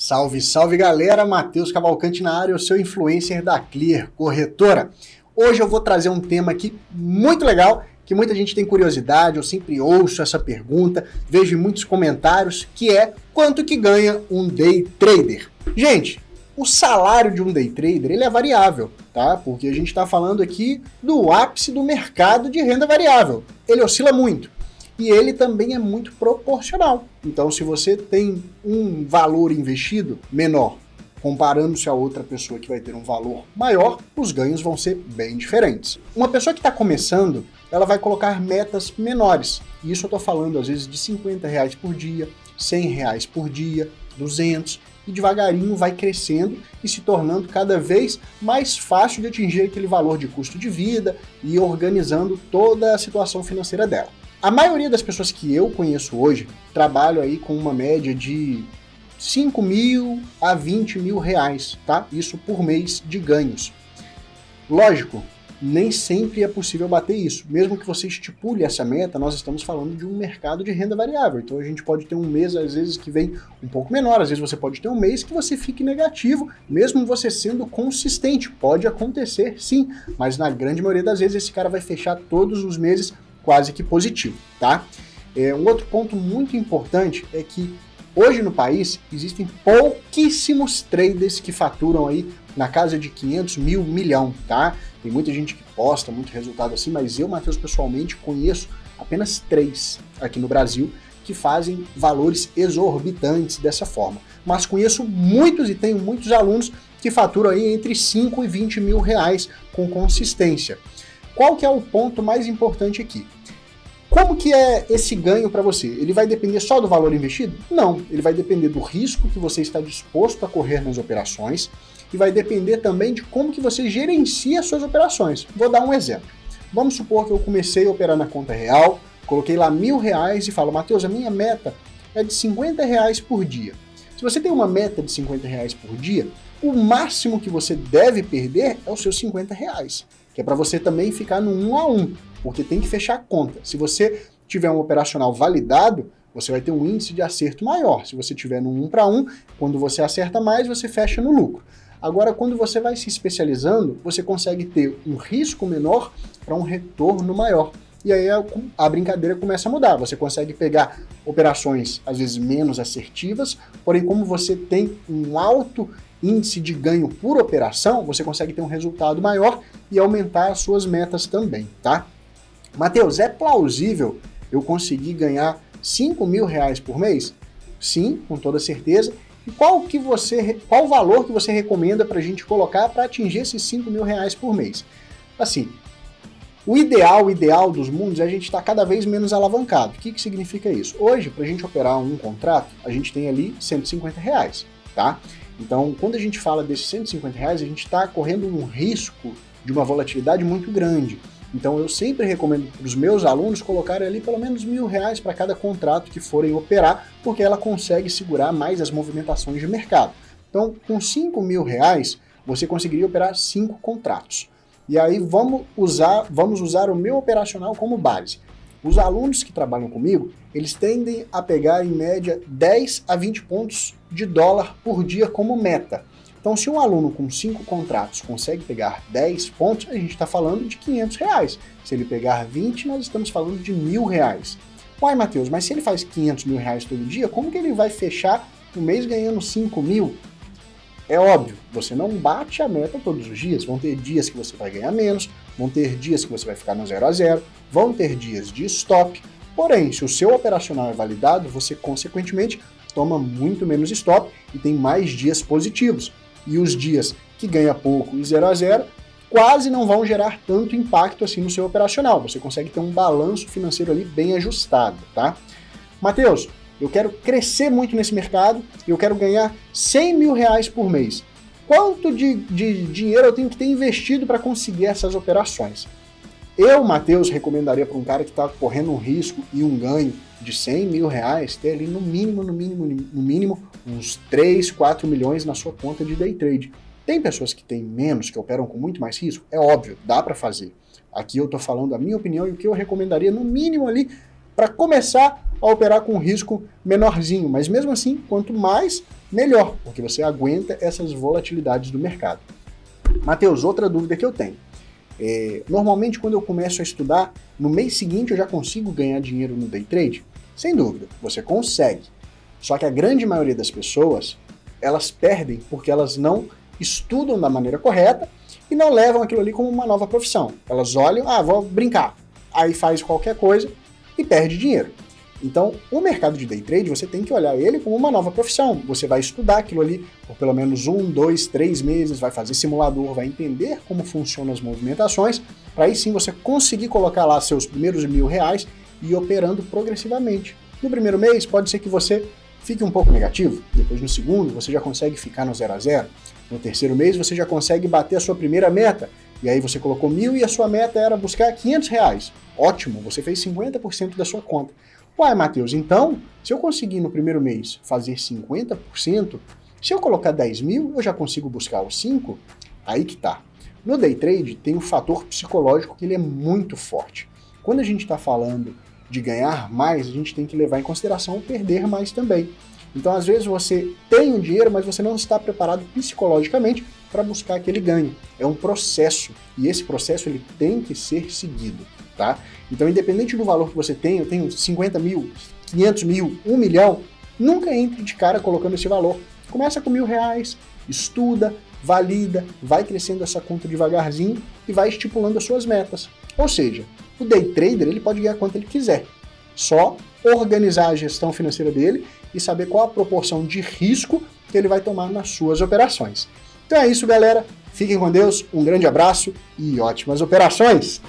Salve, salve galera, Matheus Cavalcante na área, o seu influencer da Clear Corretora. Hoje eu vou trazer um tema aqui muito legal, que muita gente tem curiosidade, eu sempre ouço essa pergunta, vejo em muitos comentários, que é quanto que ganha um day trader? Gente, o salário de um day trader ele é variável, tá? Porque a gente está falando aqui do ápice do mercado de renda variável. Ele oscila muito. E ele também é muito proporcional. Então, se você tem um valor investido menor, comparando-se a outra pessoa que vai ter um valor maior, os ganhos vão ser bem diferentes. Uma pessoa que está começando, ela vai colocar metas menores. E isso eu estou falando, às vezes, de R$50 por dia, R$100 por dia, 200, e devagarinho vai crescendo e se tornando cada vez mais fácil de atingir aquele valor de custo de vida e organizando toda a situação financeira dela. A maioria das pessoas que eu conheço hoje trabalham aí com uma média de 5 mil a 20 mil reais, tá? Isso por mês de ganhos. Lógico, nem sempre é possível bater isso. Mesmo que você estipule essa meta, nós estamos falando de um mercado de renda variável. Então a gente pode ter um mês, às vezes, que vem um pouco menor. Às vezes você pode ter um mês que você fique negativo, mesmo você sendo consistente. Pode acontecer, sim. Mas na grande maioria das vezes esse cara vai fechar todos os meses quase que positivo, tá? Um outro ponto muito importante é que hoje no país existem pouquíssimos traders que faturam aí na casa de 500 mil, milhão, tá? Tem muita gente que posta muito resultado assim, mas eu, Matheus, pessoalmente conheço apenas 3 aqui no Brasil que fazem valores exorbitantes dessa forma. Mas conheço muitos e tenho muitos alunos que faturam aí entre 5 e 20 mil reais com consistência. Qual que é o ponto mais importante aqui? Como que é esse ganho para você? Ele vai depender só do valor investido? Não, ele vai depender do risco que você está disposto a correr nas operações e vai depender também de como que você gerencia as suas operações. Vou dar um exemplo. Vamos supor que eu comecei a operar na conta real, coloquei lá R$1.000 e falo, Matheus, a minha meta é de R$50 por dia. Se você tem uma meta de R$50 por dia, o máximo que você deve perder é os seus R$50, que é para você também ficar no 1 a 1, porque tem que fechar a conta. Se você tiver um operacional validado, você vai ter um índice de acerto maior. Se você tiver no 1 para 1, quando você acerta mais, você fecha no lucro. Agora, quando você vai se especializando, você consegue ter um risco menor para um retorno maior. E aí a brincadeira começa a mudar. Você consegue pegar operações, às vezes, menos assertivas, porém, como você tem um alto índice de ganho por operação, você consegue ter um resultado maior e aumentar as suas metas também, tá? Matheus, é plausível eu conseguir ganhar R$5 mil por mês? Sim, com toda certeza. E qual o valor que você recomenda para a gente colocar para atingir esses R$5 mil por mês? Assim, o ideal dos mundos é a gente estar cada vez menos alavancado. O que significa isso? Hoje, para a gente operar um contrato, a gente tem ali R$150, tá? Então, quando a gente fala desses R$150, a gente está correndo um risco de uma volatilidade muito grande. Então, eu sempre recomendo para os meus alunos colocarem ali pelo menos R$1.000 para cada contrato que forem operar, porque ela consegue segurar mais as movimentações de mercado. Então, com R$5 mil, você conseguiria operar 5 contratos. E aí, vamos usar o meu operacional como base. Os alunos que trabalham comigo, eles tendem a pegar em média 10 a 20 pontos de dólar por dia como meta. Então, se um aluno com 5 contratos consegue pegar 10 pontos, a gente está falando de R$500. Se ele pegar 20, nós estamos falando de R$1.000. Uai, Matheus, mas se ele faz R$500 mil todo dia, como que ele vai fechar o mês ganhando 5 mil? É óbvio, você não bate a meta todos os dias. Vão ter dias que você vai ganhar menos, vão ter dias que você vai ficar no 0 a 0, vão ter dias de stop. Porém, se o seu operacional é validado, você consequentemente toma muito menos stop e tem mais dias positivos. E os dias que ganha pouco e 0 a 0 quase não vão gerar tanto impacto assim no seu operacional. Você consegue ter um balanço financeiro ali bem ajustado, tá? Matheus, eu quero crescer muito nesse mercado e eu quero ganhar R$100 mil por mês. Quanto de dinheiro eu tenho que ter investido para conseguir essas operações? Eu, Matheus, recomendaria para um cara que está correndo um risco e um ganho de R$100 mil, ter ali no mínimo, uns 3, 4 milhões na sua conta de day trade. Tem pessoas que têm menos, que operam com muito mais risco? É óbvio, dá para fazer. Aqui eu estou falando a minha opinião e o que eu recomendaria no mínimo ali para começar a operar com um risco menorzinho, mas mesmo assim, quanto mais, melhor, porque você aguenta essas volatilidades do mercado. Matheus, outra dúvida que eu tenho. Normalmente, quando eu começo a estudar, no mês seguinte eu já consigo ganhar dinheiro no day trade? Sem dúvida, você consegue. Só que a grande maioria das pessoas, elas perdem porque elas não estudam da maneira correta e não levam aquilo ali como uma nova profissão. Elas olham, vou brincar, aí faz qualquer coisa e perde dinheiro. Então, o mercado de day trade, você tem que olhar ele como uma nova profissão. Você vai estudar aquilo ali por pelo menos 1, 2, 3 meses, vai fazer simulador, vai entender como funcionam as movimentações, para aí sim você conseguir colocar lá seus primeiros R$1.000 e ir operando progressivamente. No primeiro mês, pode ser que você fique um pouco negativo, depois no segundo você já consegue ficar no 0 a 0, no terceiro mês você já consegue bater a sua primeira meta, e aí você colocou 1.000 e a sua meta era buscar R$500. Ótimo, você fez 50% da sua conta. Uai, Matheus, então, se eu conseguir no primeiro mês fazer 50%, se eu colocar 10.000, eu já consigo buscar os 5? Aí que tá. No day trade tem um fator psicológico que ele é muito forte. Quando a gente está falando de ganhar mais, a gente tem que levar em consideração perder mais também. Então, às vezes, você tem o dinheiro, mas você não está preparado psicologicamente para buscar aquele ganho. É um processo, e esse processo ele tem que ser seguido, tá? Então, independente do valor que você tem, eu tenho 50 mil, 500 mil, 1 milhão, nunca entre de cara colocando esse valor. Começa com R$1.000, estuda, valida, vai crescendo essa conta devagarzinho e vai estipulando as suas metas. Ou seja, o day trader ele pode ganhar quanto ele quiser. Só organizar a gestão financeira dele e saber qual a proporção de risco que ele vai tomar nas suas operações. Então é isso, galera. Fiquem com Deus, um grande abraço e ótimas operações!